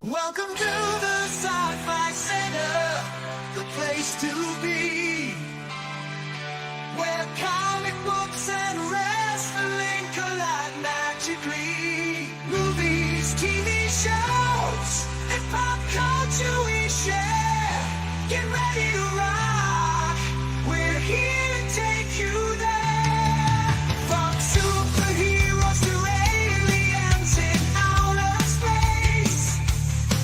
Welcome to the Sci-Fi Center, the place to be, where comic books and wrestling collide magically. Movies, TV shows, and pop culture we share. Get ready to rock, we're here to take you there. From superheroes to aliens in outer space,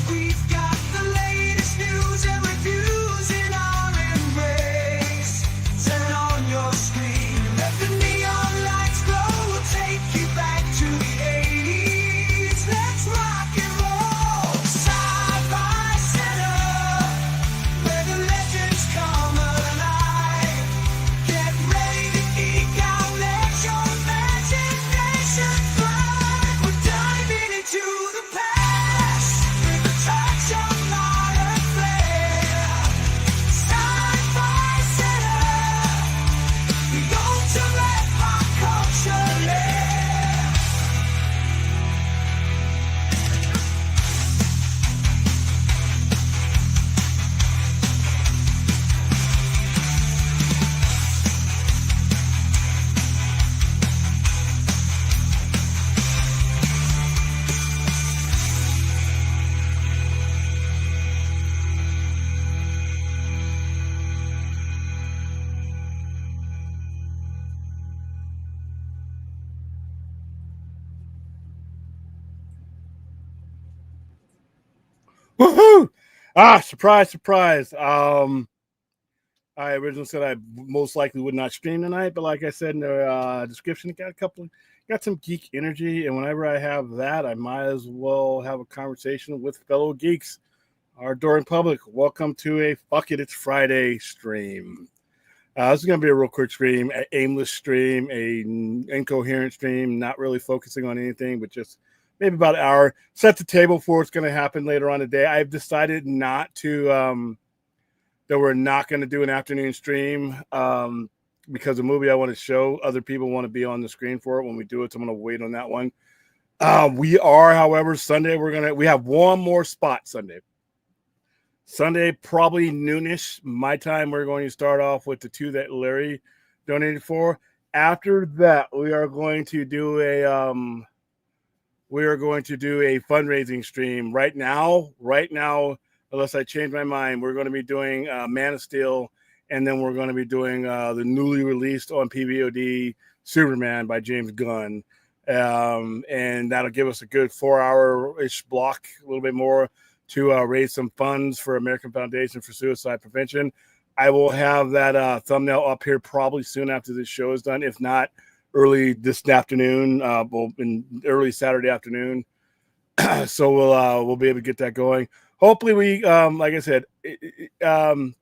we've got the latest news and reviews in our embrace. Turn on your screen, let the neon lights glow. We'll take you back to the 80s. Let's rock and roll. Sci-Fi Center, where the legends come alive. Get ready to geek out, let your imagination fly. We're diving into the past with a touch of modern flair. Sci-Fi Center, the ultimate pop culture lair. Woohoo! Surprise, surprise. I originally said I most likely would not stream tonight, but like I said in the description, got some geek energy, and whenever I have that, I might as well have a conversation with fellow geeks. Our adoring public, welcome to a Fuck It, It's Friday stream. This is going to be a real quick stream, an aimless stream, an incoherent stream, not really focusing on anything, but just maybe about an hour. Set the table for what's going to happen later on today. I've decided not to, that we're not going to do an afternoon stream because the movie I want to show, other people want to be on the screen for it when we do it. So I'm going to wait on that one. We are, however, Sunday, we have one more spot Sunday. Sunday, probably noonish, my time. We're going to start off with the two that Larry donated for. After that, we are going to do a fundraising stream. Right now, unless I change my mind, we're going to be doing Man of Steel, and then we're going to be doing the newly released on PVOD Superman by James Gunn. And that'll give us a good 4-hour-ish block, a little bit more, to raise some funds for American Foundation for Suicide Prevention. I will have that thumbnail up here probably soon after this show is done. If not, early this afternoon, in early Saturday afternoon. So we'll be able to get that going. Hopefully we, like I said, even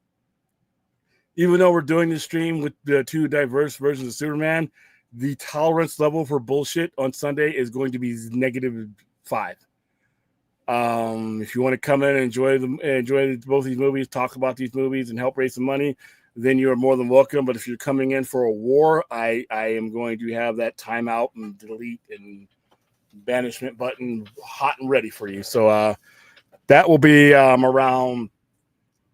though we're doing this stream with the two diverse versions of Superman, the tolerance level for bullshit on Sunday is going to be -5. If you want to come in and enjoy both these movies, talk about these movies, and help raise some money, then you are more than welcome. But if you're coming in for a war, I am going to have that timeout and delete and banishment button hot and ready for you. So that will be around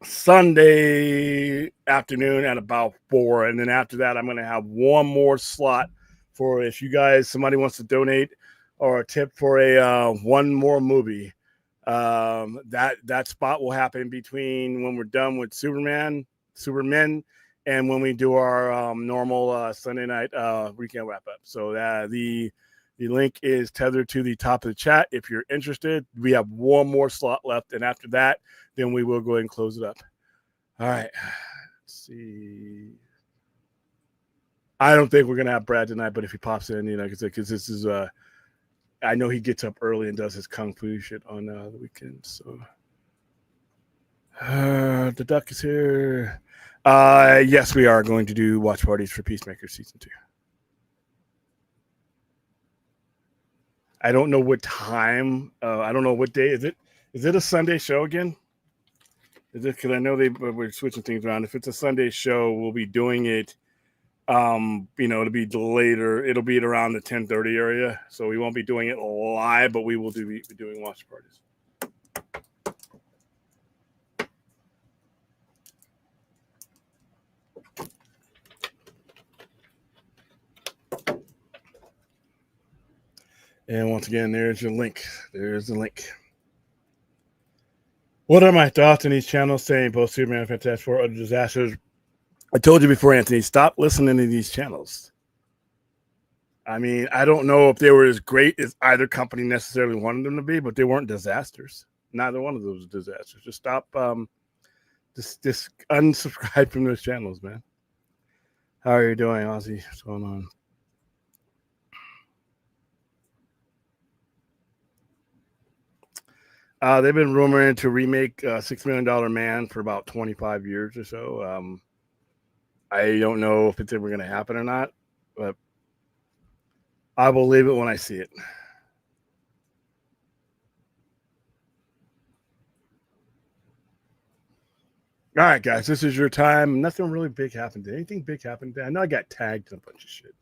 Sunday afternoon at about 4. And then after that, I'm going to have one more slot for if you guys, somebody wants to donate or a tip for a one more movie. That spot will happen between when we're done with Superman, and when we do our normal Sunday night weekend wrap up. So the link is tethered to the top of the chat. If you're interested, we have one more slot left, and after that, then we will go ahead and close it up. All right. Let's see. I don't think we're gonna have Brad tonight, but if he pops in, because this is I know he gets up early and does his kung fu shit on the weekends. So the duck is here. Yes, we are going to do watch parties for Peacemaker season 2. I don't know what time. I don't know what day is it. Is it a Sunday show again? Is it because I know we're switching things around? If it's a Sunday show, we'll be doing it. It'll be later. It'll be at around the 10:30 area, so we won't be doing it live, but we will be doing watch parties. And once again, there's your link. There's the link. What are my thoughts on these channels saying both Superman and Fantastic Four, other disasters? I told you before, Anthony, stop listening to these channels. I mean, I don't know if they were as great as either company necessarily wanted them to be, but they weren't disasters. Neither one of those disasters. Just stop. Just unsubscribe from those channels, man. How are you doing, Ozzy? What's going on? They've been rumoring to remake $6 Million Man for about 25 years or so. I don't know if it's ever going to happen or not, but I will believe it when I see it. All right, guys, this is your time. Nothing really big happened. Did anything big happen today? I know I got tagged in a bunch of shit.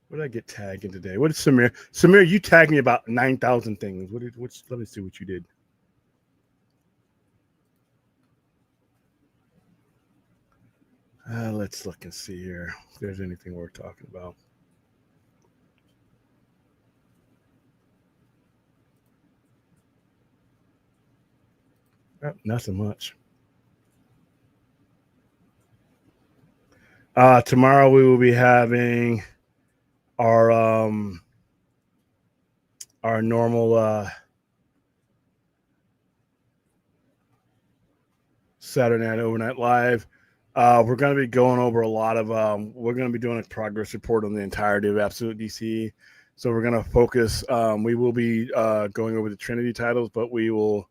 What did I get tagged in today? What did Samir? Samir, you tagged me about 9,000 things. Let me see what you did. Let's look and see here if there's anything worth talking about. Nothing much. Tomorrow we will be having our normal Saturday Night Overnight Live. We're going to be going over a lot of we're going to be doing a progress report on the entirety of Absolute DC. So we're going to focus. We will be going over the Trinity titles, but we will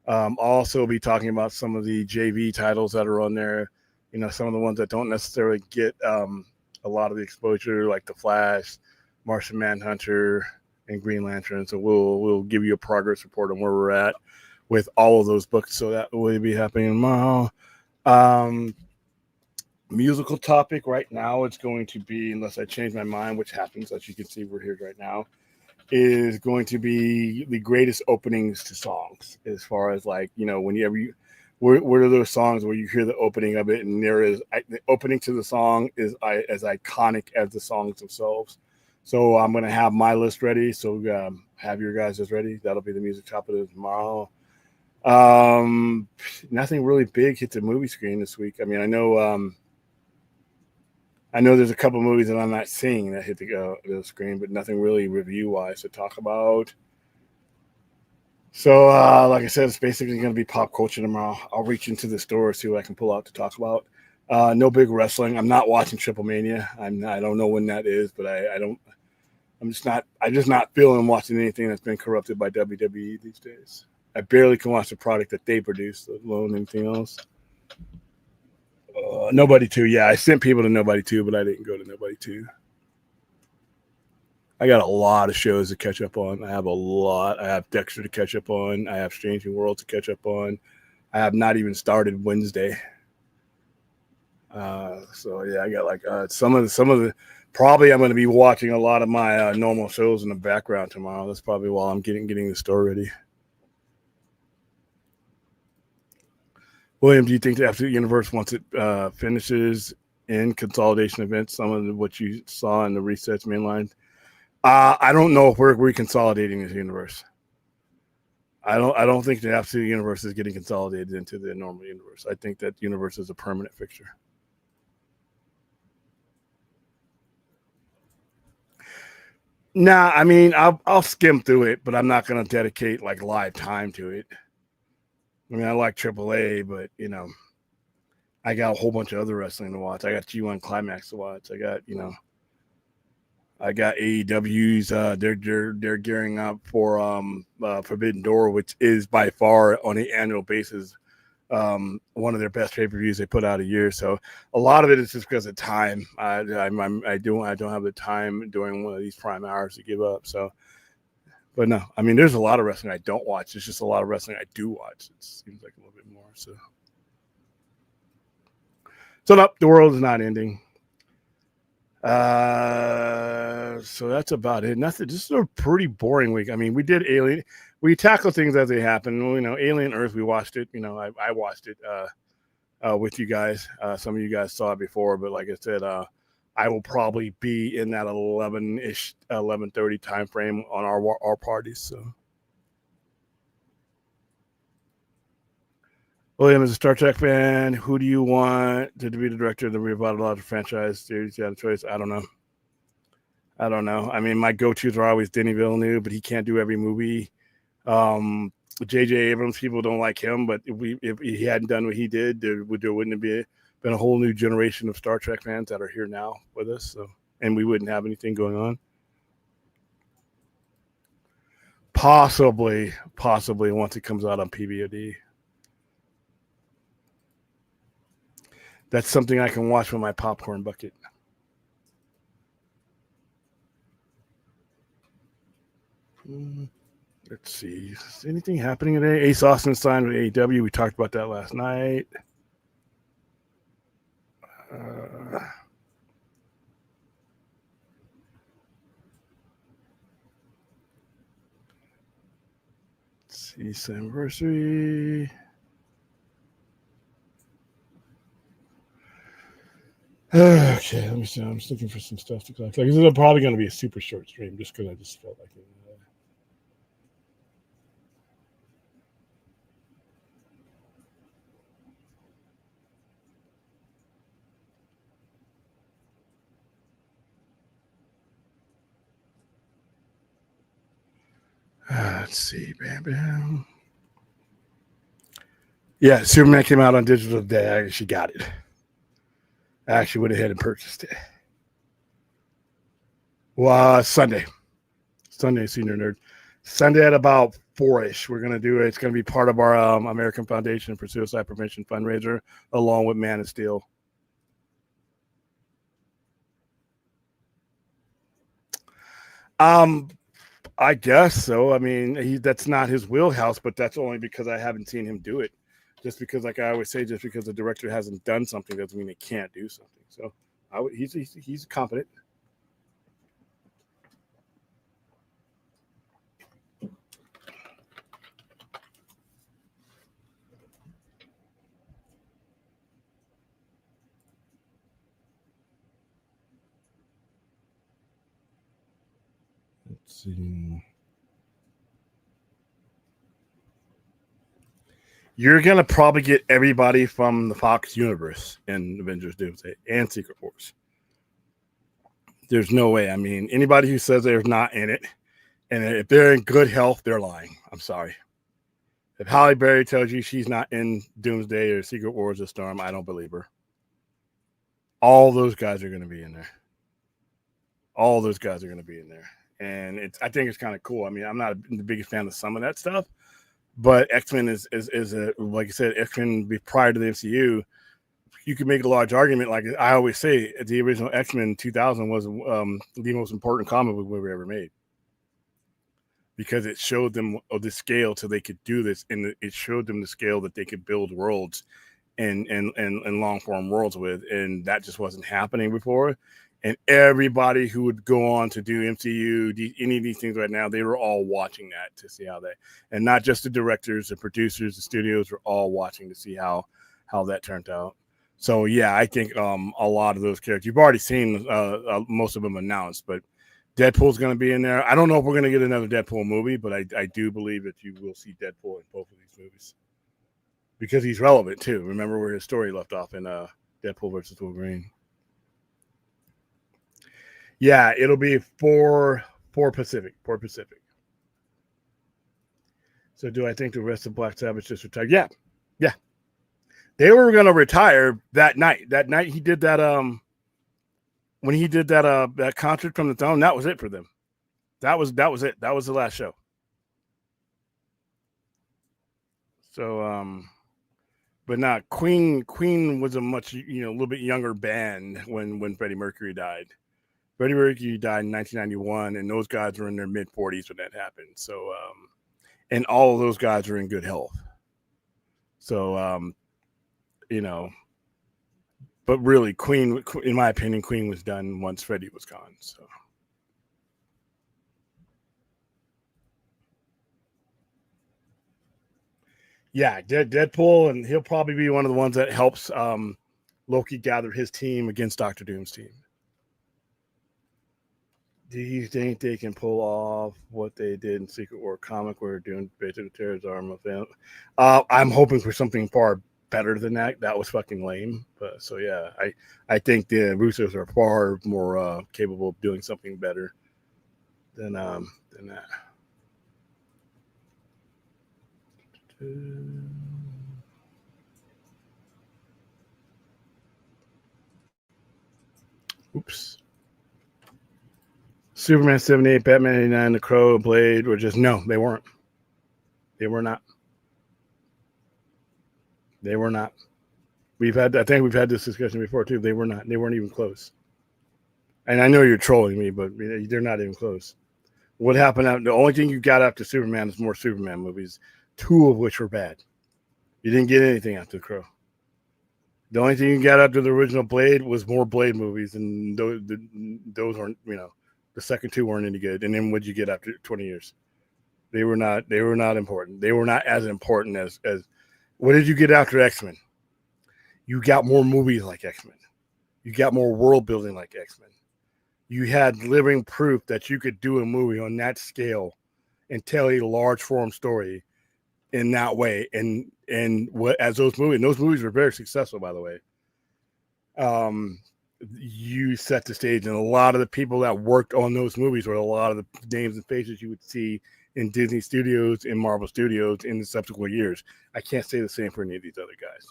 also be talking about some of the JV titles that are on there. You know, some of the ones that don't necessarily get a lot of the exposure, like The Flash, Martian Manhunter, and Green Lantern. So we'll give you a progress report on where we're at with all of those books. So that will be happening tomorrow. Musical topic right now, it's going to be, unless I change my mind, which happens, as you can see, we're here right now, is going to be the greatest openings to songs, as far as, like, you know, whenever you, what are those songs where you hear the opening of it and there is the opening to the song is as iconic as the songs themselves. So I'm going to have my list ready. So have your guys ready. That'll be the music topic of tomorrow. Nothing really big hit the movie screen this week. I mean, I know there's a couple movies that I'm not seeing that hit the screen, but nothing really review-wise to talk about. So, like I said, it's basically going to be pop culture tomorrow. I'll reach into the store, see what I can pull out to talk about. No big wrestling. I'm not watching Triple Mania. I don't know when that is, but I'm just not feeling watching anything that's been corrupted by WWE these days. I barely can watch the product that they produce, let alone anything else. Nobody 2. Yeah, I sent people to Nobody 2, but I didn't go to Nobody 2. I got a lot of shows to catch up on. I have a lot. I have Dexter to catch up on. I have Strange New World to catch up on. I have not even started Wednesday. So yeah, I got like some of the. Probably I'm going to be watching a lot of my normal shows in the background tomorrow. That's probably while I'm getting the store ready. William, do you think the Absolute Universe, once it finishes in consolidation events, some of what you saw in the resets mainline? I don't know if we're reconsolidating this universe. I don't think the Absolute Universe is getting consolidated into the normal universe. I think that universe is a permanent fixture. Nah, I mean, I'll skim through it, but I'm not going to dedicate like live time to it. I mean, I like AAA, but you know, I got a whole bunch of other wrestling to watch. I got G1 Climax to watch. I got AEW's. They're gearing up for Forbidden Door, which is by far on an annual basis one of their best pay-per-views they put out a year. So a lot of it is just because of time. I don't have the time during one of these prime hours to give up. So, but no, I mean, there's a lot of wrestling I don't watch. It's just a lot of wrestling I do watch. It seems like a little bit more. So no, the world is not ending. So that's about it. Nothing. Just a pretty boring week. I mean, we did Alien. We tackled things as they happen. You know, Alien Earth. We watched it. You know, I watched it with you guys. Some of you guys saw it before, but like I said, I will probably be in that 11-ish, 11:30 time frame on our parties. So, William is a Star Trek fan. Who do you want to be the director of the revitalized franchise series? You had a choice. I don't know. I mean, my go-tos are always Denis Villeneuve, but he can't do every movie. J.J. Abrams, people don't like him, but if he hadn't done what he did, there wouldn't have been a whole new generation of Star Trek fans that are here now with us. So, and we wouldn't have anything going on. Possibly once it comes out on PVOD. That's something I can watch with my popcorn bucket. Let's see. Is anything happening today? Ace Austin signed with AEW. We talked about that last night. Let's see. It's anniversary. Okay, let me see. I'm just looking for some stuff to collect. Like, this is probably going to be a super short stream just because I just felt like it. Let's see. Bam, bam. Yeah, Superman came out on digital today. I actually got it. I actually went ahead and purchased it. Well, Sunday, Senior Nerd. Sunday at about 4-ish. We're going to do it. It's going to be part of our American Foundation for Suicide Prevention fundraiser, along with Man of Steel. I guess so. I mean, that's not his wheelhouse, but that's only because I haven't seen him do it. Just because, like I always say, just because the director hasn't done something doesn't mean he can't do something. So he's competent. Let's see. You're gonna probably get everybody from the Fox universe in Avengers Doomsday and Secret Wars. There's no way. I mean, anybody who says they're not in it, and if they're in good health, they're lying. I'm sorry. If Halle Berry tells you she's not in Doomsday or Secret Wars of Storm, I don't believe her. All those guys are going to be in there. All those guys are going to be in there, and I think it's kind of cool. I mean, I'm not the biggest fan of some of that stuff, but X-Men is a, like I said, X-Men prior to the MCU. You could make a large argument, like I always say, the original X-Men 2000 was the most important comic book movie ever made, because it showed them the scale so they could do this, and it showed them the scale that they could build worlds and long form worlds with, and that just wasn't happening before. And everybody who would go on to do MCU, any of these things right now, they were all watching that to see how they, and not just the directors, the producers, the studios were all watching to see how that turned out. So yeah, I think a lot of those characters you've already seen most of them announced, but Deadpool's going to be in there. I don't know if we're going to get another Deadpool movie, but I do believe that you will see Deadpool in both of these movies because he's relevant too. Remember where his story left off in Deadpool versus Wolverine. Yeah, it'll be 4 Pacific. So do I think the rest of Black Sabbath just retired? Yeah. They were going to retire that night. That night he did that when he did that concert from the Throne, that was it for them. That was it. That was the last show. So but not Queen was a much a little bit younger band when Freddie Mercury died. Freddie Mercury died in 1991, and those guys were in their mid 40s when that happened. So and all of those guys are in good health. So but really, Queen, in my opinion, Queen was done once Freddie was gone. So. Yeah, Deadpool, and he'll probably be one of the ones that helps Loki gather his team against Doctor Doom's team. Do you think they can pull off what they did in Secret War comic, where they're doing basically Terror's Arm of I'm hoping for something far better than that. That was fucking lame. But so yeah, I think the Russos are far more capable of doing something better than that. Oops. Superman 78, Batman 89, The Crow, Blade were just no, they weren't. They were not. They were not. I think we've had this discussion before too. They were not. They weren't even close. And I know you're trolling me, but they're not even close. What happened? The only thing you got after Superman is more Superman movies, two of which were bad. You didn't get anything after The Crow. The only thing you got after the original Blade was more Blade movies, and those weren't, the second two weren't any good. And then what'd you get after 20 years? They were not important. They were not as important as what did you get after X-Men? You got more movies like X-Men. You got more world building like X-Men. You had living proof that you could do a movie on that scale and tell a large form story in that way. And what as those movies were very successful, by the way. You set the stage, and a lot of the people that worked on those movies were a lot of the names and faces you would see in Disney Studios and Marvel Studios in the subsequent years. I can't say the same for any of these other guys.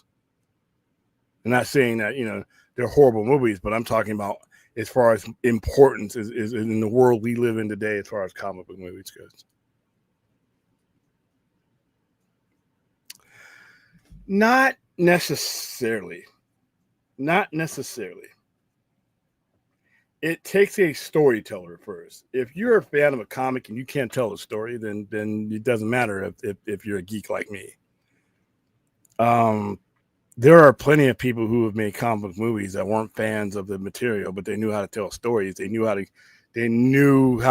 I'm not saying that, they're horrible movies, but I'm talking about as far as importance is in the world we live in today as far as comic book movies goes. Not necessarily. Not necessarily. It takes a storyteller first. If you're a fan of a comic and you can't tell a story, then it doesn't matter if you're a geek like me. There are plenty of people who have made comic book movies that weren't fans of the material, but they knew how to tell stories. They knew how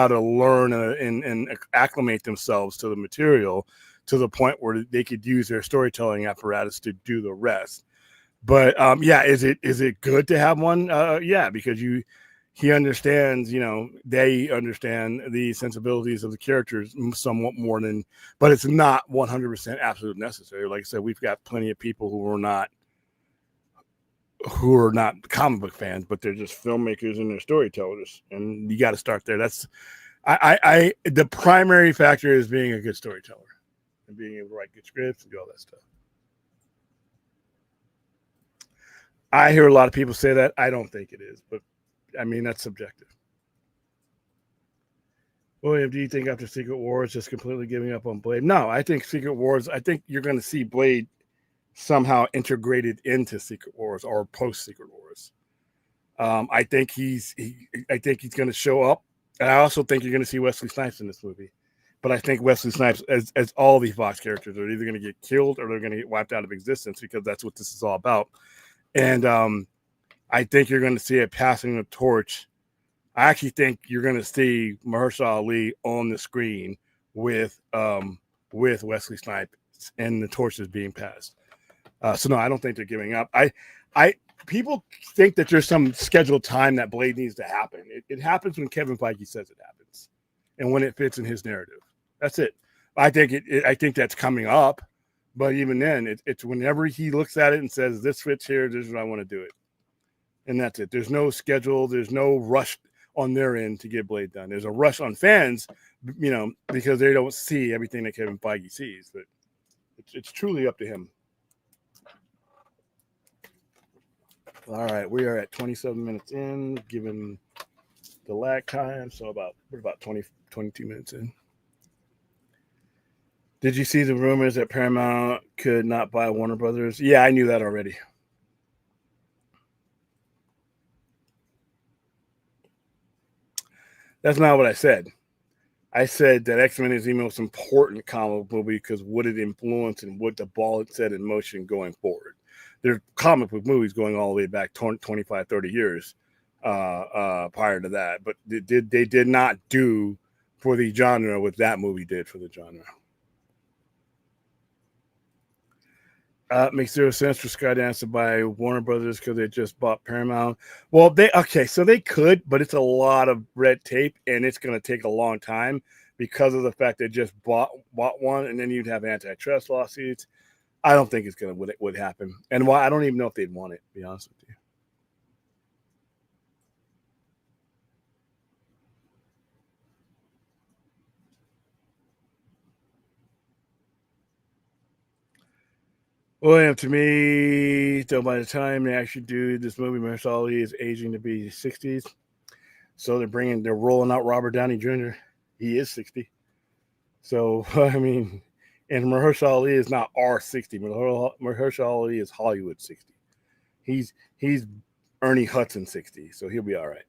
to learn and acclimate themselves to the material to the point where they could use their storytelling apparatus to do the rest. But is it good to have one? Yeah, because he understands, they understand the sensibilities of the characters somewhat more than, but it's not 100% absolute necessary. Like I said, we've got plenty of people who are not comic book fans, but they're just filmmakers and they're storytellers, and you got to start there. That's the primary factor is being a good storyteller and being able to write good scripts and do all that stuff. I hear a lot of people say that. I don't think it is, but I mean, that's subjective. William, do you think after Secret Wars just completely giving up on Blade? No, I think Secret Wars, I think you're going to see Blade somehow integrated into Secret Wars or post Secret Wars. I think he's going to show up, and I also think you're going to see Wesley Snipes in this movie. But I think Wesley Snipes, as all these Fox characters, are either going to get killed or they're going to get wiped out of existence, because that's what this is all about. And I think you're going to see a passing of torch. I actually think you're going to see Mahershala Ali on the screen with Wesley Snipes and the torches being passed. So no, I don't think they're giving up. People think that there's some scheduled time that Blade needs to happen. It happens when Kevin Feige says it happens, and when it fits in his narrative. That's it. I think that's coming up, but even then, it's whenever he looks at it and says, "This fits here. This is what I want to do it," and that's it. There's no schedule. There's no rush on their end to get Blade done. There's a rush on fans, because they don't see everything that Kevin Feige sees. But it's truly up to him. All right, we are at 27 minutes in, given the lag time, so we're about 22 minutes in. Did you see the rumors that Paramount could not buy Warner Brothers? Yeah, I knew that already. That's not what I said. I said that X-Men is the most important comic movie because what it influenced and what the ball it set in motion going forward. There are comic book movies going all the way back 25, 30 years prior to that. But they did not do for the genre what that movie did for the genre. Makes zero sense for Skydance to buy Warner Brothers because they just bought Paramount. Well, so they could, but it's a lot of red tape, and it's going to take a long time because of the fact they just bought one, and then you'd have antitrust lawsuits. I don't think it's going to would happen, and why I don't even know if they'd want it. To be honest with you. William, to me, so by the time they actually do this movie, Mahershala Ali is aging to be 60s. So they're rolling out Robert Downey Jr. He is 60. So, I mean, and Mahershala Ali is not R60. Mahershala Ali is Hollywood 60. He's Ernie Hudson 60, so he'll be all right.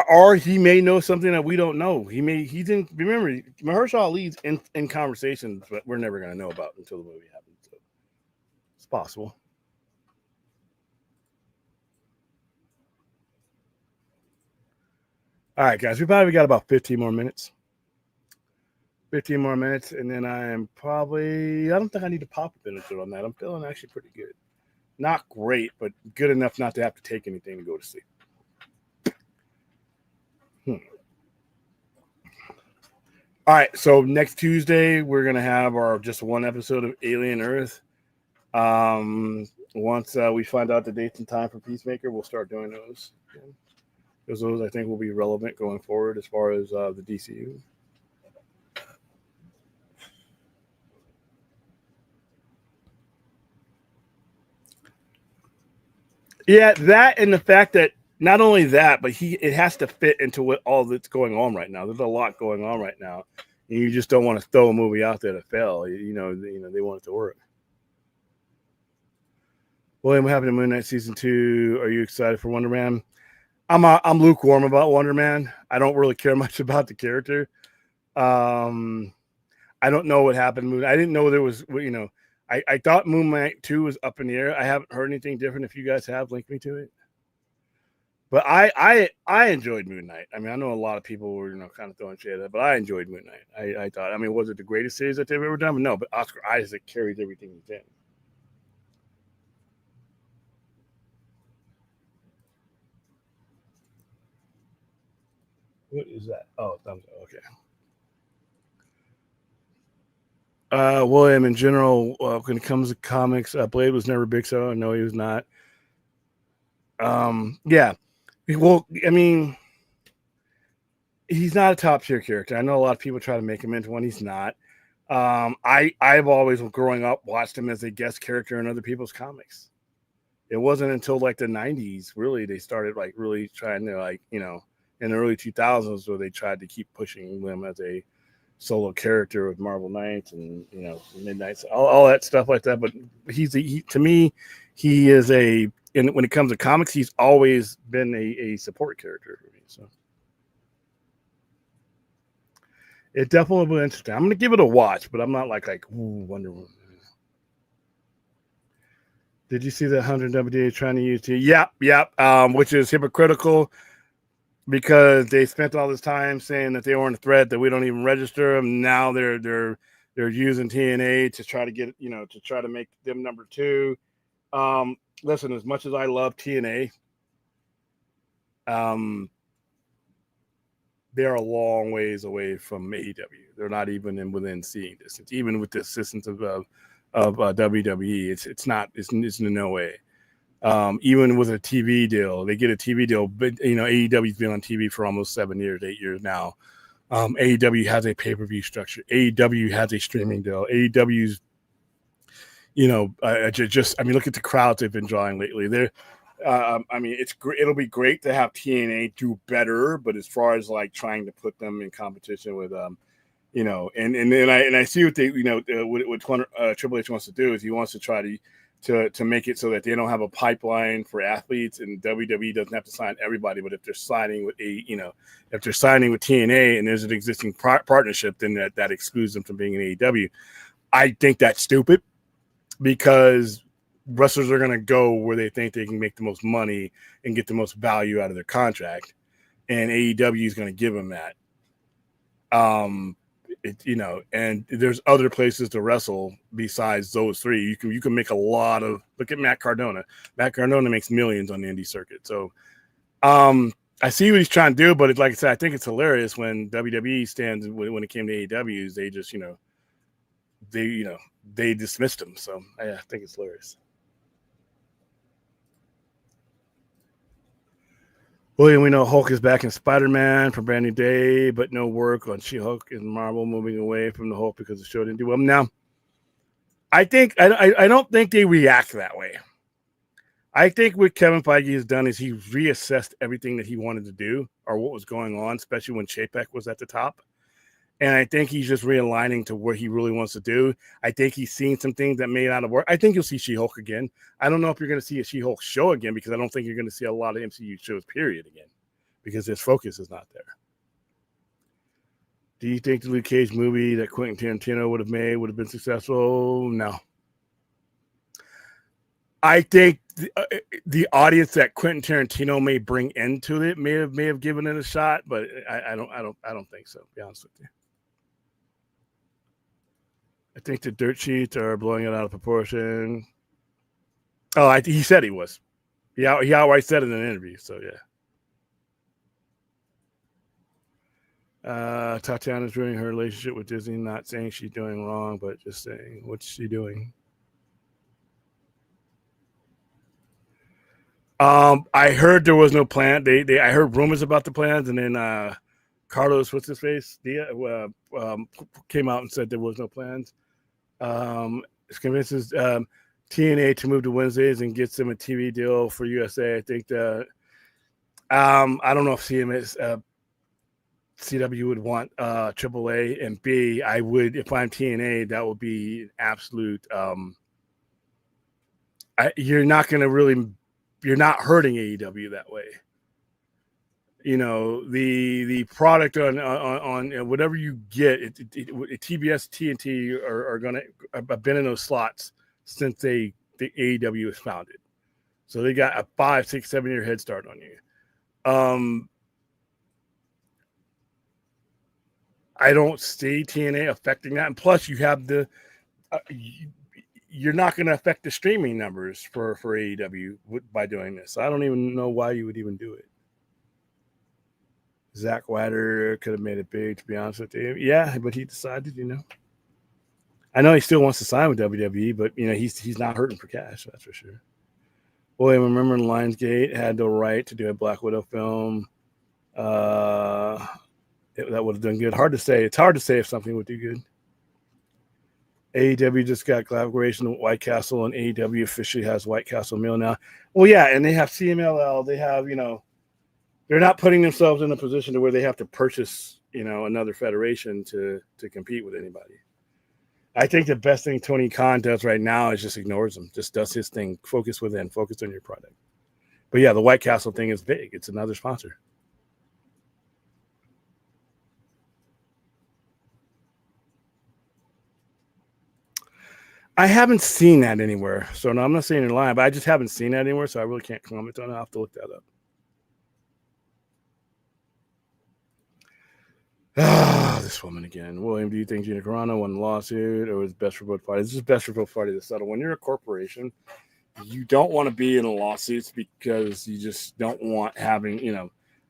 Or he may know something that we don't know. He's in. Remember, Mahershala Ali's in conversations, but we're never going to know about until the movie happens. So it's possible. All right, guys, we probably got about 15 more minutes. 15 more minutes, and then I don't think I need to pop a benefit on that. I'm feeling actually pretty good. Not great, but good enough not to have to take anything to go to sleep. All right, so next Tuesday we're gonna have our just one episode of Alien Earth. Once we find out the dates and time for Peacemaker, we'll start doing those. Because those I think will be relevant going forward as far as the DCU. Yeah, that and the fact that not only that, but it has to fit into what all that's going on right now. There's a lot going on right now, and you just don't want to throw a movie out there to fail. You know, they want it to work. William, what happened to Moon Knight season 2? Are you excited for Wonder Man? I'm lukewarm about Wonder Man. I don't really care much about the character. I don't know what happened. I didn't know there was. I thought Moon Knight 2 was up in the air. I haven't heard anything different. If you guys have, link me to it. But I enjoyed Moon Knight. I mean, I know a lot of people were kind of throwing shade at it, but I enjoyed Moon Knight. I thought, was it the greatest series that they've ever done? No, but Oscar Isaac carries everything he's in. What is that? Oh, thumbs up. Okay. William, in general, when it comes to comics, Blade was never big, so no, he was not. Yeah. Well, I mean, he's not a top tier character. I know a lot of people try to make him into one. He's not. I've always, growing up, watched him as a guest character in other people's comics. It wasn't until like the 90s, really, they started like really trying to in the early 2000s where they tried to keep pushing him as a solo character with Marvel Knights and Midnights, all that stuff like that. But to me, he is when it comes to comics, he's always been a support character for me. So it definitely was interesting. I'm gonna give it a watch, but I'm not like ooh, Wonder Woman. Did you see that 100 WDA trying to use T? Yep. Which is hypocritical because they spent all this time saying that they weren't a threat, that we don't even register them. Now they're using TNA to try to get to try to make them number 2. Listen, as much as I love TNA, they're a long ways away from AEW. They're not even within seeing distance, even with the assistance of WWE. It's not. It's in no way. Even with a TV deal, they get a TV deal, but AEW's been on TV for almost 8 years now. AEW has a pay-per-view structure. AEW has a streaming deal. AEW's, look at the crowds they've been drawing lately. They're, it's great. It'll be great to have TNA do better, but as far as like trying to put them in competition with, and I see what they, what Triple H wants to do is he wants to try to make it so that they don't have a pipeline for athletes, and WWE doesn't have to sign everybody. But if they're signing with if they're signing with TNA and there's an existing partnership, then that excludes them from being in AEW. I think that's stupid because wrestlers are going to go where they think they can make the most money and get the most value out of their contract, and AEW is going to give them that. And there's other places to wrestle besides those three. You can make a lot of. Look at Matt Cardona. Matt Cardona makes millions on the indie circuit. So I see what he's trying to do, but like I said, I think it's hilarious when WWE stands when it came to AEWs. They just they dismissed him. So I think it's hilarious. William, we know Hulk is back in Spider-Man for Brand New Day, but no work on She-Hulk and Marvel moving away from the Hulk because the show didn't do well. Now, I don't think they react that way. I think what Kevin Feige has done is he reassessed everything that he wanted to do or what was going on, especially when Chapek was at the top. And I think he's just realigning to what he really wants to do. I think he's seen some things that may not have worked. I think you'll see She-Hulk again. I don't know if you're going to see a She-Hulk show again because I don't think you're going to see a lot of MCU shows, period, again, because his focus is not there. Do you think the Luke Cage movie that Quentin Tarantino would have made would have been successful? No. I think the audience that Quentin Tarantino may bring into it may have given it a shot, but I don't think so. To be honest with you. I think the dirt sheets are blowing it out of proportion. Oh, he said he was. He outright said it in an interview. So yeah. Tatiana's ruining her relationship with Disney. Not saying she's doing wrong, but just saying what's she doing. I heard there was no plan. I heard rumors about the plans, and then Carlos, what's his face, came out and said there was no plans. It convinces TNA to move to Wednesdays and gets them a TV deal for USA. I think that I don't know if CW would want AAA, and B, I would, if I'm TNA, that would be an absolute. You're not hurting AEW that way. The product on whatever you get, TBS, TNT are gonna have been in those slots since the AEW was founded, so they got a 5, 6, 7 year head start on you. I don't see TNA affecting that, and plus you have you're not going to affect the streaming numbers for AEW by doing this. I don't even know why you would even do it. Zack Ryder could have made it big, to be honest with you. Yeah, but he decided, I know he still wants to sign with WWE, but he's not hurting for cash, that's for sure. Boy, I remember Lionsgate had the right to do a Black Widow film. That would have done good. Hard to say. It's hard to say if something would do good. AEW just got collaboration with White Castle, and AEW officially has White Castle Mill now. Well, yeah, and they have CMLL. They have, they're not putting themselves in a position to where they have to purchase, another federation to compete with anybody. I think the best thing Tony Khan does right now is just ignores them, just does his thing, focus within, focus on your product. But yeah, the White Castle thing is big. It's another sponsor. I haven't seen that anywhere. So no, I'm not saying you're lying, but I just haven't seen that anywhere, so I really can't comment on it. I'll have to look that up. This woman again. William, do you think Gina Carano won the lawsuit or was best for both parties? This is best for both parties to settle. When you're a corporation, you don't want to be in a lawsuits because you just don't want having,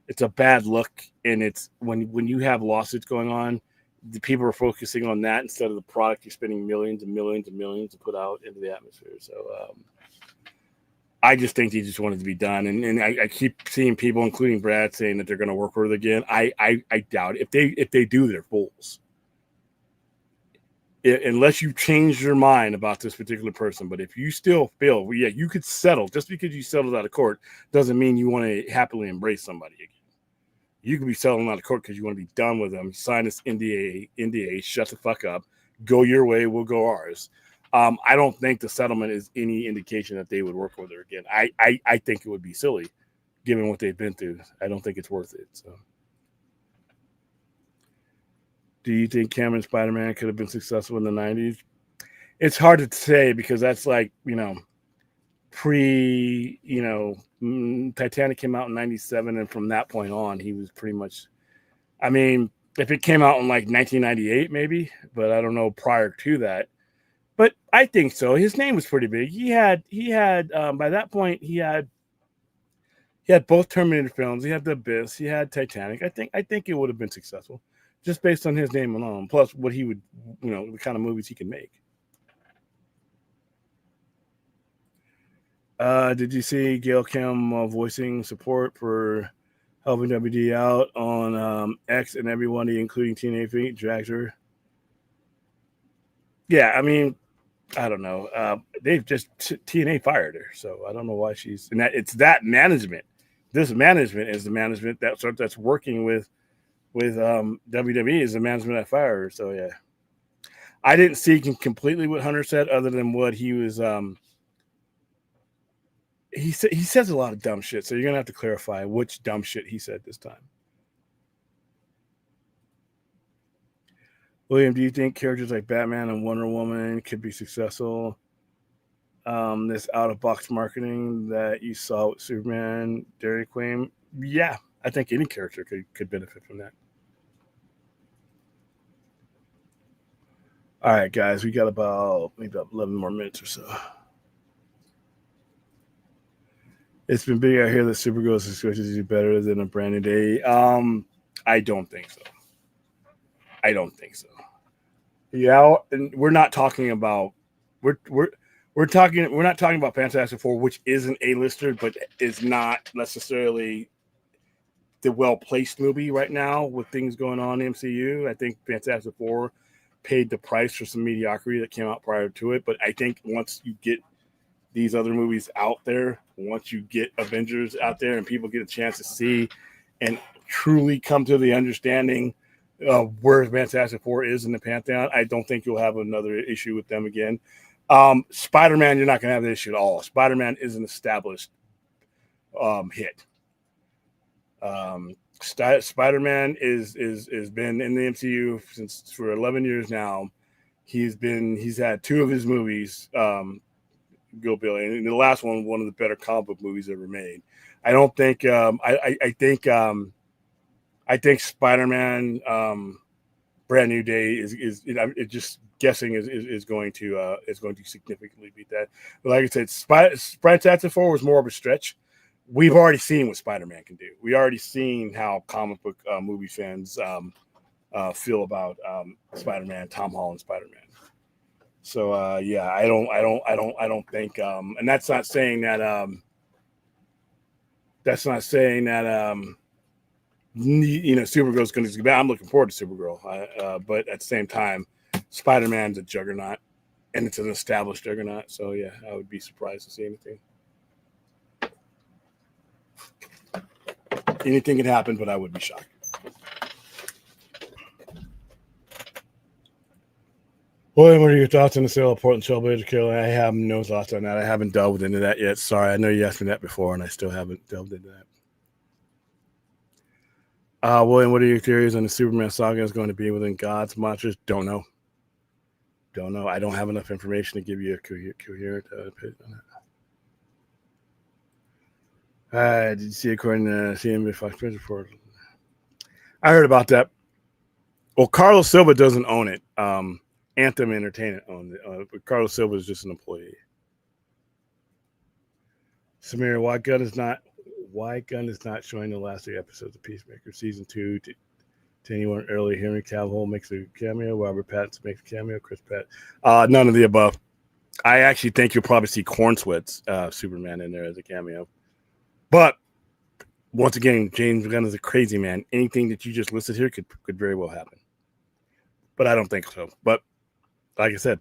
it's a bad look. And it's when you have lawsuits going on, the people are focusing on that instead of the product you're spending millions and millions and millions to put out into the atmosphere. So I just think they just wanted to be done. And I keep seeing people, including Brad, saying that they're going to work with it again. I doubt it. If they do, they're fools. Unless you change your mind about this particular person. But if you still feel, well, yeah, you could settle. Just because you settled out of court doesn't mean you want to happily embrace somebody again. You could be settling out of court because you want to be done with them. Sign this NDA, shut the fuck up, go your way, we'll go ours. I don't think the settlement is any indication that they would work with her again. I think it would be silly, given what they've been through. I don't think it's worth it. So, do you think Cameron Spider-Man could have been successful in the 90s? It's hard to say because that's like, Titanic came out in 97, and from that point on, he was pretty much, If it came out in like 1998, maybe, but I don't know prior to that. But I think so. His name was pretty big. He had by that point he had both Terminator films. He had The Abyss. He had Titanic. I think it would have been successful, just based on his name alone. Plus, what he would, the kind of movies he can make. Did you see Gail Kim voicing support for helping WD out on X and everybody, including TNA dragged her? Yeah, I mean, I don't know. They've just TNA fired her, so I don't know why she's. And that it's that management. This management is the management that's working with WWE is the management that fired her. So yeah, I didn't see completely what Hunter said, other than what he was. He says a lot of dumb shit, so you're gonna have to clarify which dumb shit he said this time. William, do you think characters like Batman and Wonder Woman could be successful? This out of box marketing that you saw with Superman, Dairy Queen, yeah, I think any character could benefit from that. All right, guys, we got maybe about 11 more minutes or so. It's been big out here that Supergirl is expected to do better than a brand new day. I don't think so. I don't think so. Yeah, and we're not talking about we're not talking about Fantastic Four, which is an A-lister, but is not necessarily the well-placed movie right now with things going on in MCU. I think Fantastic Four paid the price for some mediocrity that came out prior to it. But I think once you get these other movies out there, once you get Avengers out there and people get a chance to see and truly come to the understanding of where Fantastic Four is in the Pantheon, I don't think you'll have another issue with them again. Spider-Man, you're not going to have the issue at all. Spider-Man is an established hit. Spider-Man is been in the MCU for 11 years now. He's had two of his movies go Billy, and the last one of the better comic book movies ever made. I don't think I think Spider-Man Brand New Day is it just guessing is going to significantly beat that. But like I said, Fantastic Four was more of a stretch. We've already seen what Spider-Man can do. We already seen how comic book movie fans feel about Spider-Man, Tom Holland Spider-Man. So yeah, I don't think, and that's not saying that Supergirl's going to be bad. I'm looking forward to Supergirl, but at the same time, Spider-Man's a juggernaut, and it's an established juggernaut. So yeah, I would be surprised to see anything. Anything can happen, but I would be shocked. William, what are your thoughts on the sale of Portland Trailblazer Carolina? I have no thoughts on that. I haven't delved into that yet. Sorry, I know you asked me that before, and I still haven't delved into that. William, what are your theories on the Superman saga is going to be within God's monsters? Don't know. I don't have enough information to give you a coherent opinion on that. Did you see according to CNBC Fox News report? I heard about that. Well, Carlos Silva doesn't own it. Anthem Entertainment owns it. But Carlos Silva is just an employee. Samir, why Gunn is not showing the last 3 episodes of Peacemaker season 2 to anyone early? Henry Cavill makes a cameo. Robert Pattinson makes a cameo. Chris Pratt. None of the above. I actually think you'll probably see Cornsweat's Superman in there as a cameo. But once again, James Gunn is a crazy man. Anything that you just listed here could very well happen. But I don't think so. But like I said,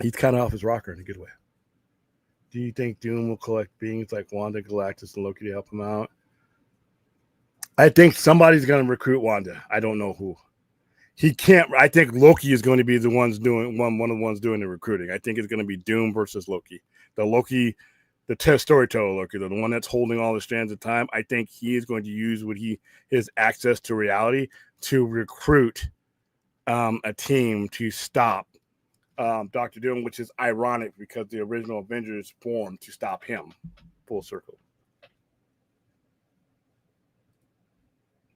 he's kind of off his rocker in a good way. Do you think Doom will collect beings like Wanda, Galactus, and Loki to help him out? I think somebody's going to recruit Wanda. I don't know who. He can't. I think Loki is going to be the one of the ones doing the recruiting. I think it's going to be Doom versus Loki. The storyteller Loki, the one that's holding all the strands of time. I think he is going to use his access to reality to recruit a team to stop Dr. Doom, which is ironic because the original Avengers formed to stop him. Full circle.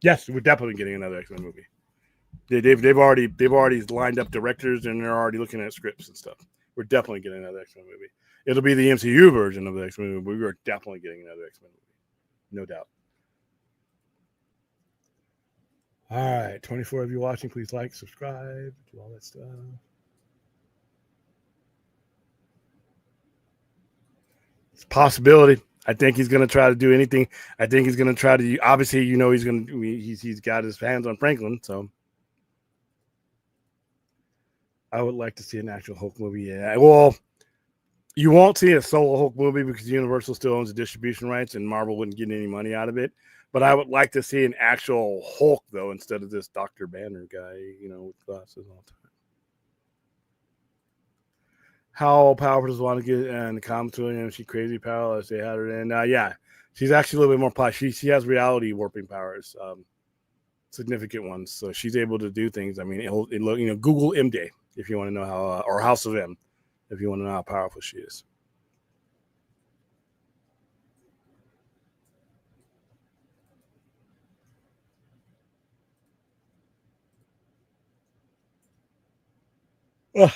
Yes, we're definitely getting another X-Men movie. They've already lined up directors and they're already looking at scripts and stuff. We're definitely getting another X-Men movie. It'll be the MCU version of the X-Men movie. We are definitely getting another X-Men movie, no doubt. All right, 24 of you watching, please like, subscribe, do all that stuff. It's a possibility. I think he's going to try to do anything. I think he's going to try to. Obviously, he's going to. He's got his hands on Franklin, so I would like to see an actual Hulk movie. Yeah, well, you won't see a solo Hulk movie because Universal still owns the distribution rights, and Marvel wouldn't get any money out of it. But I would like to see an actual Hulk though, instead of this Dr. Banner guy, with glasses all the time. How powerful does want to get in the comics? She crazy power as they had her in. Yeah, she's actually a little bit more powerful. She has reality warping powers, significant ones. So she's able to do things. I mean, Google M Day if you want to know how, or House of M if you want to know how powerful she is. Ugh.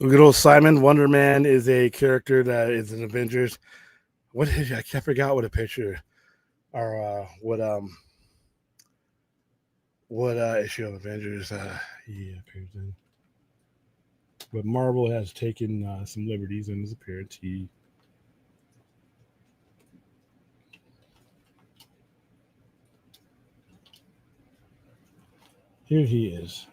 Good old Simon Wonder Man is a character that is in Avengers. What is I can't forget what a picture or what issue of Avengers he appears in. But Marvel has taken some liberties in his appearance. Here he is.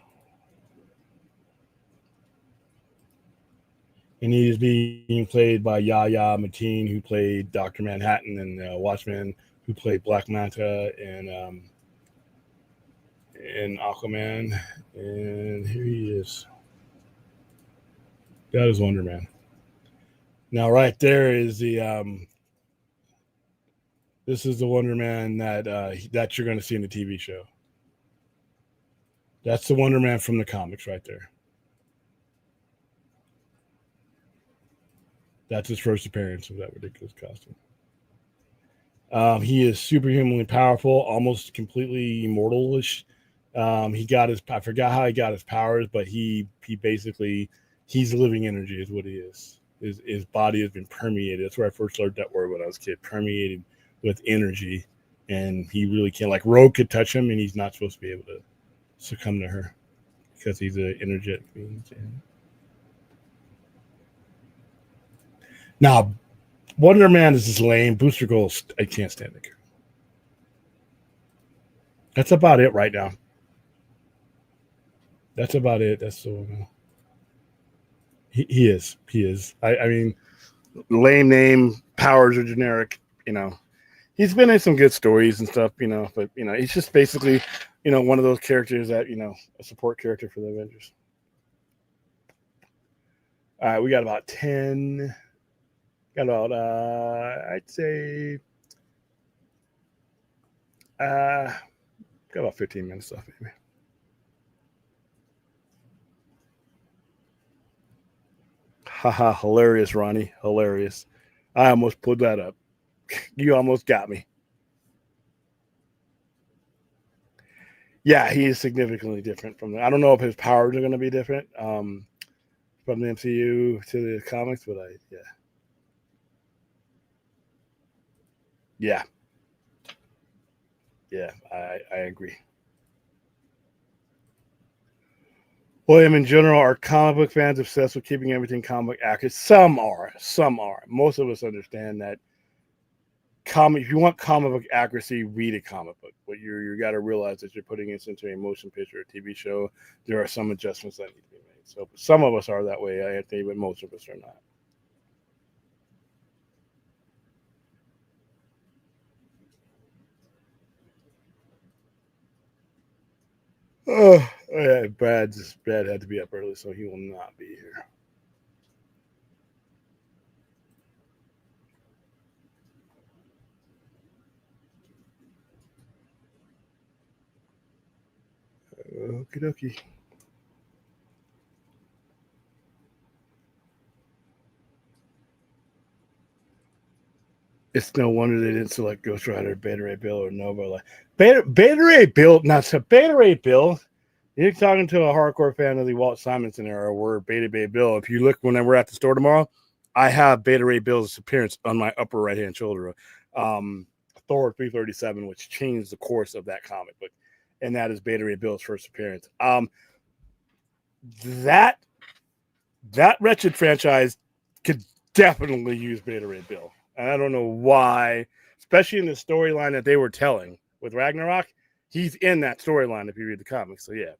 And he is being played by Yahya Mateen, who played Dr. Manhattan and Watchmen, who played Black Manta and Aquaman. And here he is. That is Wonder Man. Now, right there is this is the Wonder Man that you're going to see in the TV show. That's the Wonder Man from the comics right there. That's his first appearance of that ridiculous costume. He is superhumanly powerful, almost completely immortalish. He got his. I forgot how he got his powers, but he basically he's living energy is what he is. His body has been permeated. That's where I first learned that word when I was a kid. Permeated with energy, and he really can't. Like Rogue could touch him, and he's not supposed to be able to succumb to her because he's an energetic being. Now, Wonder Man is just lame. Booster Gold, I can't stand it. That's about it right now. That's about it. That's so. He is. He is. I mean, lame name. Powers are generic. He's been in some good stories and stuff. But he's just basically, one of those characters that a support character for the Avengers. All right, we got about 10. Got about I'd say got about 15 minutes left maybe. Haha, hilarious, Ronnie. Hilarious. I almost pulled that up. You almost got me. Yeah, he is significantly different from I don't know if his powers are going to be different from the MCU to the comics, but yeah, I agree. William, in general, are comic book fans obsessed with keeping everything comic accurate? Some are. Some are. Most of us understand that if you want comic book accuracy, read a comic book. But you got to realize that you're putting this into a motion picture or TV show. There are some adjustments that need to be made. So some of us are that way, I think, but most of us are not. Oh, yeah, Brad had to be up early, so he will not be here. Okie dokie. It's no wonder they didn't select Ghost Rider, Beta Ray Bill, or Nova. Like Beta Ray Bill, not so Beta Ray Bill. You're talking to a hardcore fan of the Walt Simonson era, where Beta Ray Bill. If you look when we're at the store tomorrow, I have Beta Ray Bill's appearance on my upper right hand shoulder. Thor 337, which changed the course of that comic book, and that is Beta Ray Bill's first appearance. That wretched franchise could definitely use Beta Ray Bill. And I don't know why, especially in the storyline that they were telling with Ragnarok. He's in that storyline if you read the comics. So, yeah.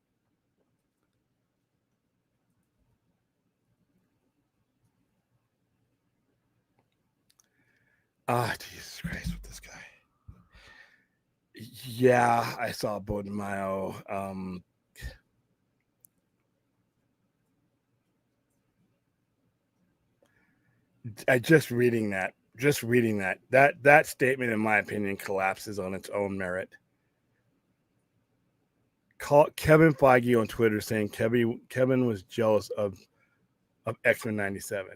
Jesus Christ with this guy. Yeah, I saw Bode Mayo. Just reading that statement, in my opinion, collapses on its own merit. Kevin Feige on Twitter saying Kevin was jealous of X-Men 97.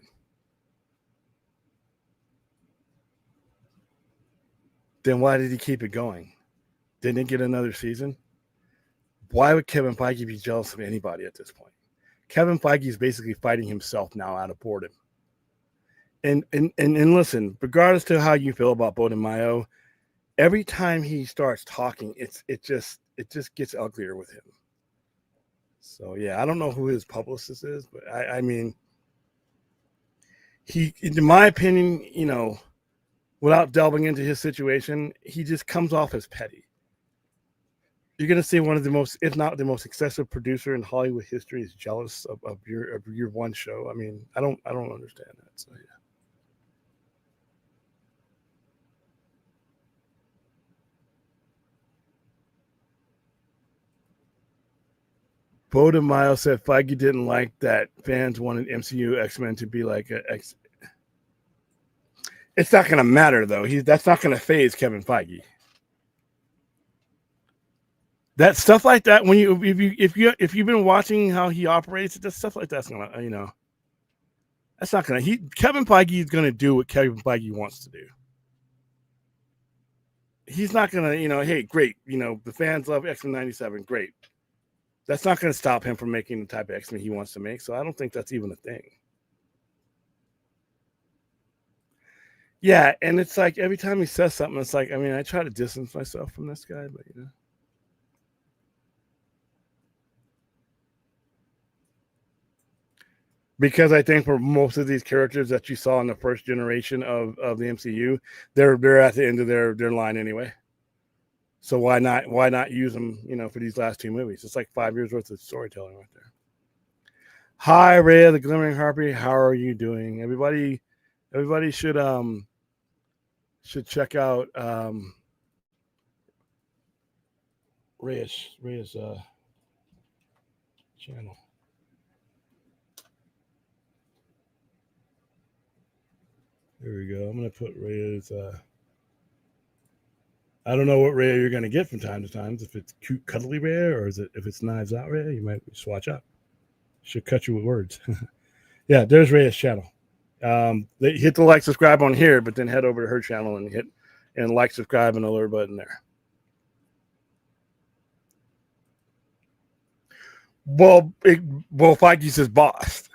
Then why did he keep it going? Didn't it get another season? Why would Kevin Feige be jealous of anybody at this point? Kevin Feige is basically fighting himself now out of boredom. And listen, regardless to how you feel about Bode Mayo, every time he starts talking, it just gets uglier with him. So yeah, I don't know who his publicist is, but I mean, he, in my opinion, you know, without delving into his situation, he just comes off as petty. You're gonna see one of the most, if not the most excessive producer in Hollywood history is jealous of your one show. I mean, I don't understand that. So yeah. Bode Mayo said Feige didn't like that fans wanted MCU X-Men to be like a X. It's not gonna matter though. That's not gonna phase Kevin Feige. That stuff like that, when if you've been watching how he operates, that stuff like that's gonna, you know, that's not gonna. Kevin Feige is gonna do what Kevin Feige wants to do. He's not gonna, you know, hey, great, you know, the fans love X-Men 97, great. That's not gonna stop him from making the type of X-Men he wants to make. So I don't think that's even a thing. Yeah, and it's like every time he says something, it's like, I mean, I try to distance myself from this guy, but you know. Because I think for most of these characters that you saw in the first generation of the MCU, they're at the end of their line anyway. So why not use them, you know, for these last two movies? It's like 5 years worth of storytelling right there. Hi, Ray of the Glimmering Harpy. How are you doing? Everybody should check out Ray's channel. There we go. I'm gonna put Ray's. I don't know what Ray you're gonna get from time to time. If it's cute, cuddly Ray, or if it's Knives Out Ray, you might swatch up. Should cut you with words. Yeah, there's Ray's channel. They hit the like, subscribe on here, but then head over to her channel and hit like, subscribe, and alert button there. Well, Feige's his boss.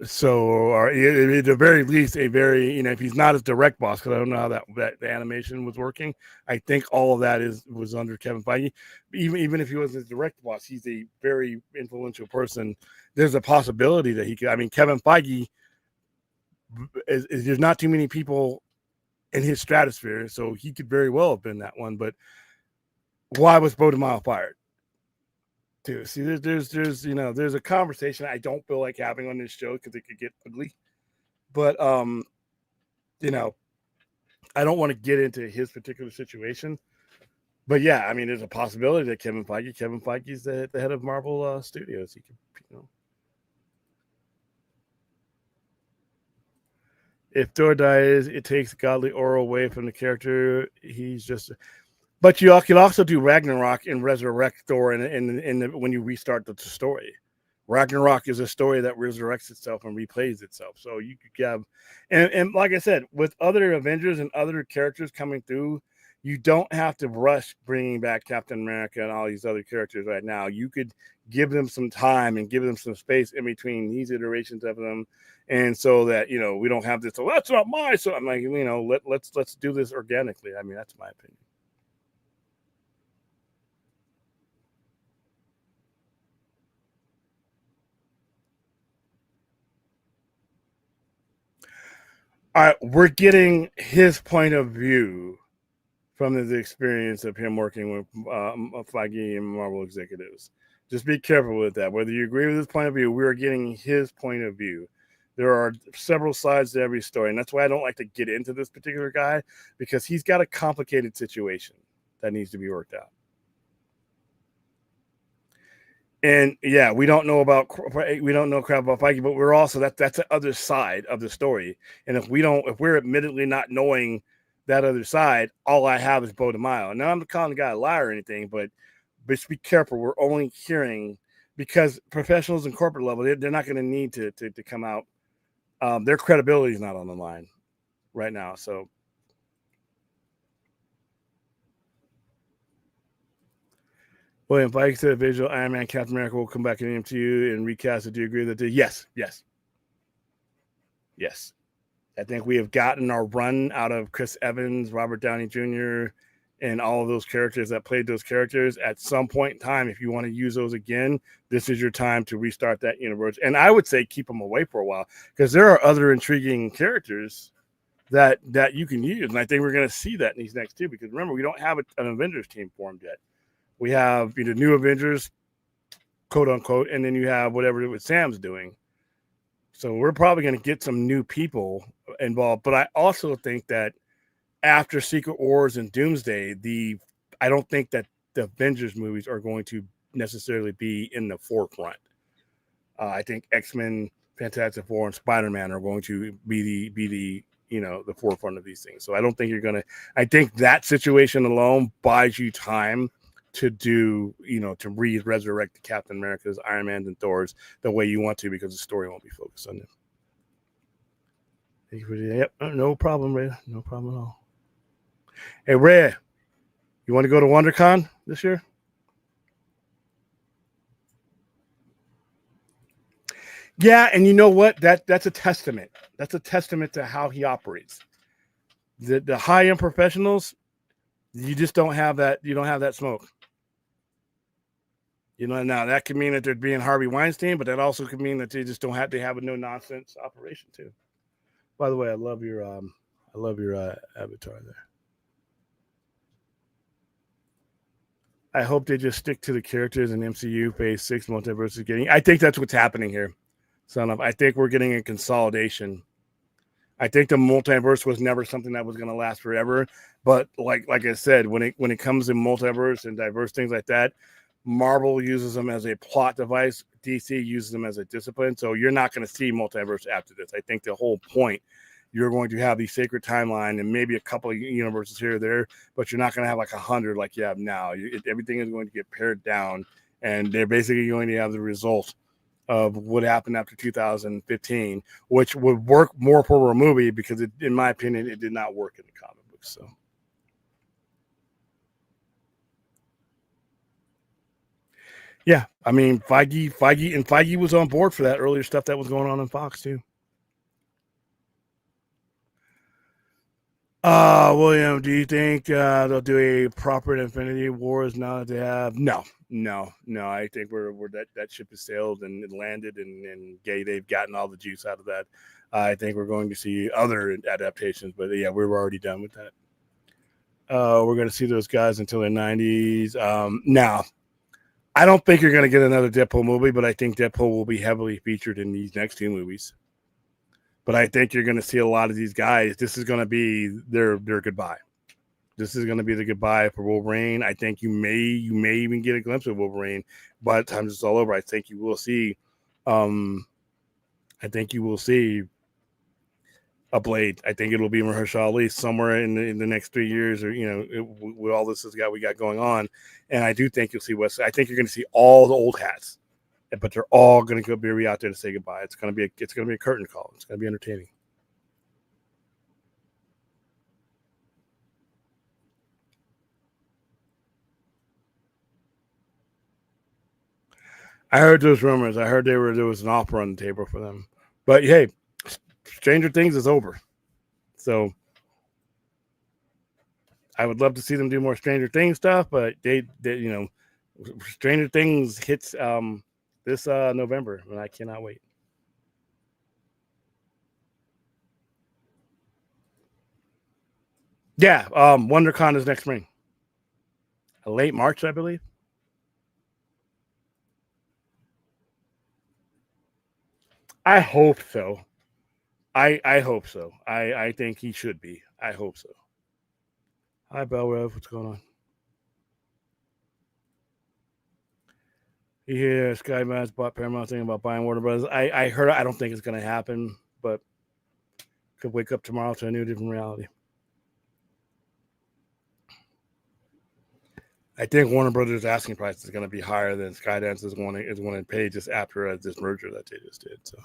So, or at the very least, a very, you know, if he's not his direct boss, because I don't know how that the animation was working. I think all of that was under Kevin Feige. Even if he was his direct boss, he's a very influential person. There's a possibility that he could. I mean, Kevin Feige there's not too many people in his stratosphere, so he could very well have been that one. But why was Bode Mayo fired? Dude, see, there's you know, there's a conversation I don't feel like having on this show because it could get ugly. But you know, I don't want to get into his particular situation. But yeah, I mean, there's a possibility that Kevin Feige's the head of Marvel Studios. He could, you know. If Thor dies, it takes godly aura away from the character. He's just But you can also do Ragnarok and resurrect Thor when you restart the story. Ragnarok is a story that resurrects itself and replays itself. So you could have, and like I said, with other Avengers and other characters coming through, you don't have to rush bringing back Captain America and all these other characters right now. You could give them some time and give them some space in between these iterations of them, and so that we don't have this. Oh, that's not my. So I'm like, let's do this organically. I mean, that's my opinion. All right, we're getting his point of view from the experience of him working with Feige and Marvel executives. Just be careful with that. Whether you agree with his point of view, we're getting his point of view. There are several sides to every story, and that's why I don't like to get into this particular guy, because he's got a complicated situation that needs to be worked out. And yeah, we don't know crap about Feige, but we're also that's the other side of the story. And if we're admittedly not knowing that other side, all I have is Bo DeMaio. Now I'm not calling the guy a liar or anything, but just be careful. We're only hearing, because professionals and corporate level, they're not going to need to come out. Their credibility is not on the line right now. So William Feige said visual Iron Man Captain America will come back in the MCU and recast it. Do you agree with that? Yes. I think we have gotten our run out of Chris Evans, Robert Downey Jr., and all of those characters that played those characters. At some point in time, if you want to use those again, this is your time to restart that universe. And I would say keep them away for a while, because there are other intriguing characters that you can use. And I think we're going to see that in these next two, because remember, we don't have an Avengers team formed yet. We have new Avengers, quote unquote, and then you have whatever Sam's doing. So we're probably going to get some new people involved. But I also think that after Secret Wars and Doomsday, I don't think that the Avengers movies are going to necessarily be in the forefront. I think X-Men, Fantastic Four, and Spider-Man are going to be the forefront of these things. So I don't think I think that situation alone buys you time to do, to resurrect the Captain America's, Iron Man's, and Thor's the way you want to, because the story won't be focused on them. Yep, no problem, Ray. No problem at all. Hey, Ray, you want to go to WonderCon this year? Yeah, and you know what? That's a testament. That's a testament to how he operates. The high-end professionals, you just don't have that. You don't have that smoke. Now that could mean that they're being Harvey Weinstein, but that also could mean that they just don't have. They have a no nonsense operation too. By the way, I love your avatar there. I hope they just stick to the characters in MCU Phase 6 multiverse is getting. I think that's what's happening here, son of. I think we're getting a consolidation. I think the multiverse was never something that was going to last forever. But like I said, when it comes to multiverse and diverse things like that, Marvel uses them as a plot device. DC uses them as a discipline. So you're not going to see multiverse after this. I think the whole point, you're going to have the sacred timeline and maybe a couple of universes here or there, but you're not going to have like 100 like you have now. Everything is going to get pared down, and they're basically going to have the result of what happened after 2015, which would work more for a movie, because in my opinion, it did not work in the comic books. So. Yeah, I mean, Feige was on board for that earlier stuff that was going on in Fox too. William, do you think they'll do a proper Infinity Wars now that they have? No. I think we're that ship has sailed and it landed, and they've gotten all the juice out of that. I think we're going to see other adaptations, but yeah, we're already done with that. We're going to see those guys until their 90s. Now, I don't think you're going to get another Deadpool movie, but I think Deadpool will be heavily featured in these next two movies. But I think you're going to see a lot of these guys. This is going to be their goodbye. This is going to be the goodbye for Wolverine. I think you may even get a glimpse of Wolverine by the time it's all over. I think you will see. a Blade. I think it'll be Mahershala Ali somewhere in the next 3 years, or with all this we got going on. And I do think you'll see West. I think you're going to see all the old hats, but they're all going to be out there to say goodbye. It's going to be a curtain call. It's going to be entertaining. I heard those rumors. I heard there was an offer on the table for them. But hey, Stranger Things is over. So I would love to see them do more Stranger Things stuff, but they Stranger Things hits this November, and I cannot wait. Yeah, WonderCon is next spring. Late March, I believe. I hope so. I hope so. I think he should be. I hope so. Hi, Bell Rev. What's going on? You hear Sky Mads bought Paramount thinking about buying Warner Brothers? I heard. I don't think it's going to happen, but could wake up tomorrow to a new different reality. I think Warner Brothers' asking price is going to be higher than Skydance is going to pay just after this merger that they just did. So,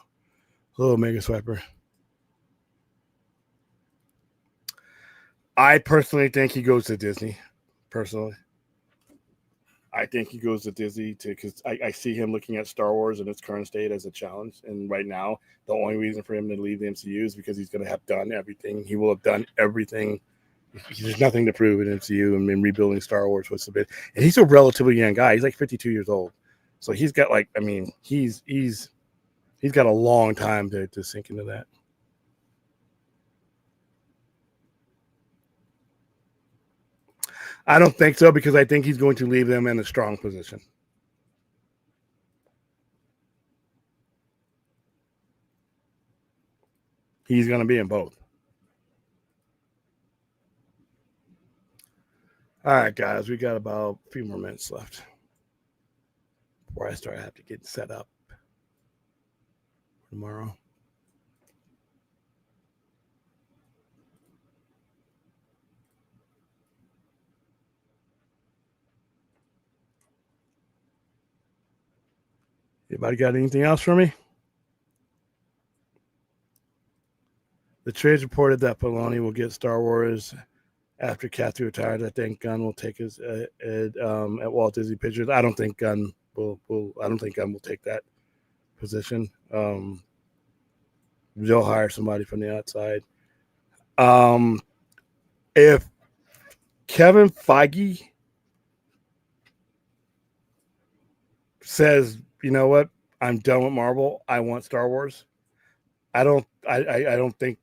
hello, Mega Swiper. I personally think he goes to Disney. Personally, I think he goes to Disney because I see him looking at Star Wars in its current state as a challenge. And right now, the only reason for him to leave the MCU is because he's going to have done everything. He will have done everything. There's nothing to prove in MCU and rebuilding Star Wars was a bit. And he's a relatively young guy. He's like 52 years old, so he's got he's got a long time to sink into that. I don't think so because I think he's going to leave them in a strong position. He's going to be in both. All right, guys, we got about a few more minutes left before I have to get set up for tomorrow. Anybody got anything else for me? The trades reported that Filoni will get Star Wars after Kathy retires. I think Gunn will take his at Walt Disney Pictures. I don't think Gunn will. I don't think Gunn will take that position. They'll hire somebody from the outside. If Kevin Feige says, you know what, I'm done with Marvel, I want Star Wars, I don't think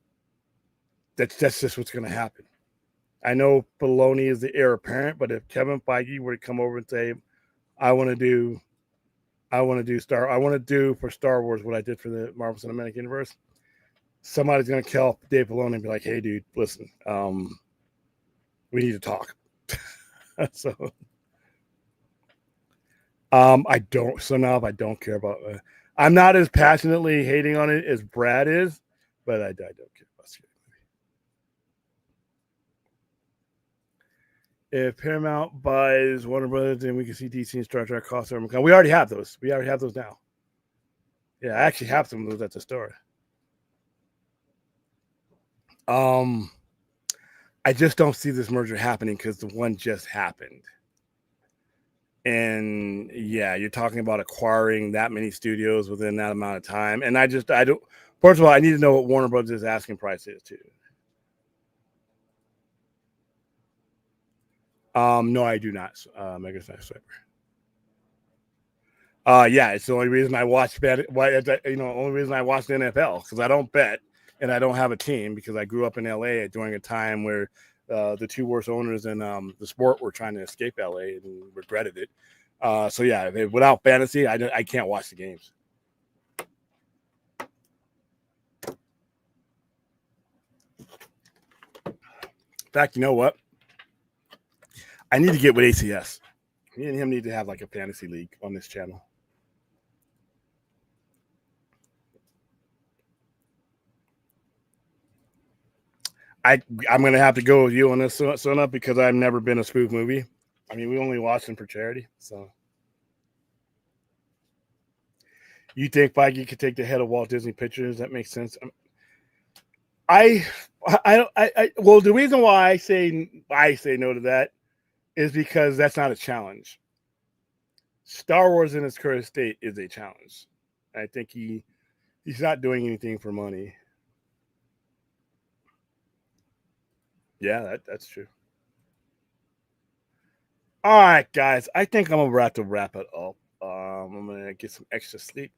that's just what's going to happen. I know Filoni is the heir apparent, but if Kevin Feige were to come over and say, I want to do for Star Wars what I did for the Marvel Cinematic Universe, somebody's going to kill Dave Filoni and be like, hey, dude, listen, we need to talk. So, I don't care about. I'm not as passionately hating on it as Brad is, but I don't care about it. If Paramount buys Warner Brothers, then we can see DC and Star Trek crossover. We already have those. We already have those now. Yeah, I actually have some of those at the store. I just don't see this merger happening because the one just happened. And yeah, you're talking about acquiring that many studios within that amount of time. And I don't. First of all, I need to know what Warner Brothers' asking price is too. No, I do not. Mega Sniper. Yeah, it's the only reason I watch bet. Only reason I watch the NFL because I don't bet and I don't have a team because I grew up in LA during a time where the two worst owners in the sport were trying to escape LA and regretted it. So yeah, without fantasy, I can't watch the games. In fact, you know what? I need to get with ACS. Me and him need to have like a fantasy league on this channel. I'm gonna have to go with you on this, Sona, because I've never been a spoof movie. I mean, we only watched them for charity. So, you think Feige could take the head of Walt Disney Pictures? That makes sense. Well, the reason why I say no to that is because that's not a challenge. Star Wars in its current state is a challenge. I think he's not doing anything for money. Yeah, that's true. All right, guys. I think I'm about to wrap it up. I'm gonna get some extra sleep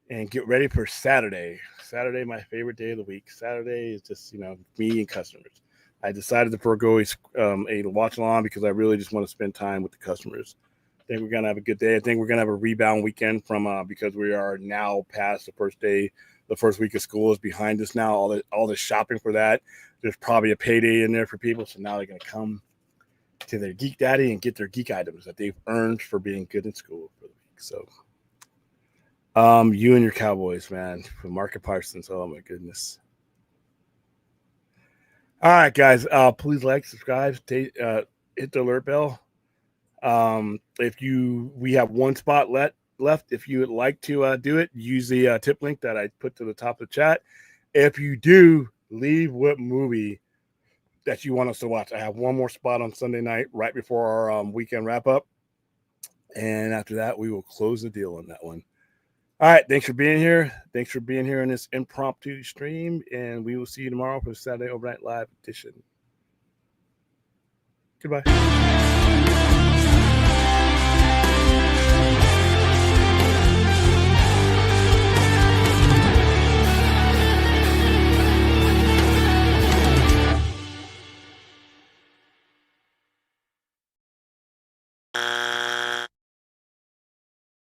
and get ready for Saturday. Saturday, my favorite day of the week. Saturday is just me and customers. I decided to forego a watch along because I really just want to spend time with the customers. I think we're gonna have a good day. I think we're gonna have a rebound weekend from because we are now past the first day. The first week of school is behind us now. All the shopping for that. There's probably a payday in there for people, so now they're gonna come to their Geek Daddy and get their geek items that they've earned for being good in school for the week. So, you and your Cowboys, man, from Market Parsons. Oh my goodness. All right, guys. Please like, subscribe, hit the alert bell. We have one spot left. If you would like to do it, use the tip link that I put to the top of the chat. If you do, leave what movie that you want us to watch. I have one more spot on Sunday night right before our weekend wrap up. And after that, we will close the deal on that one. All right. Thanks for being here. Thanks for being here in this impromptu stream. And we will see you tomorrow for the Saturday Overnight Live edition. Goodbye.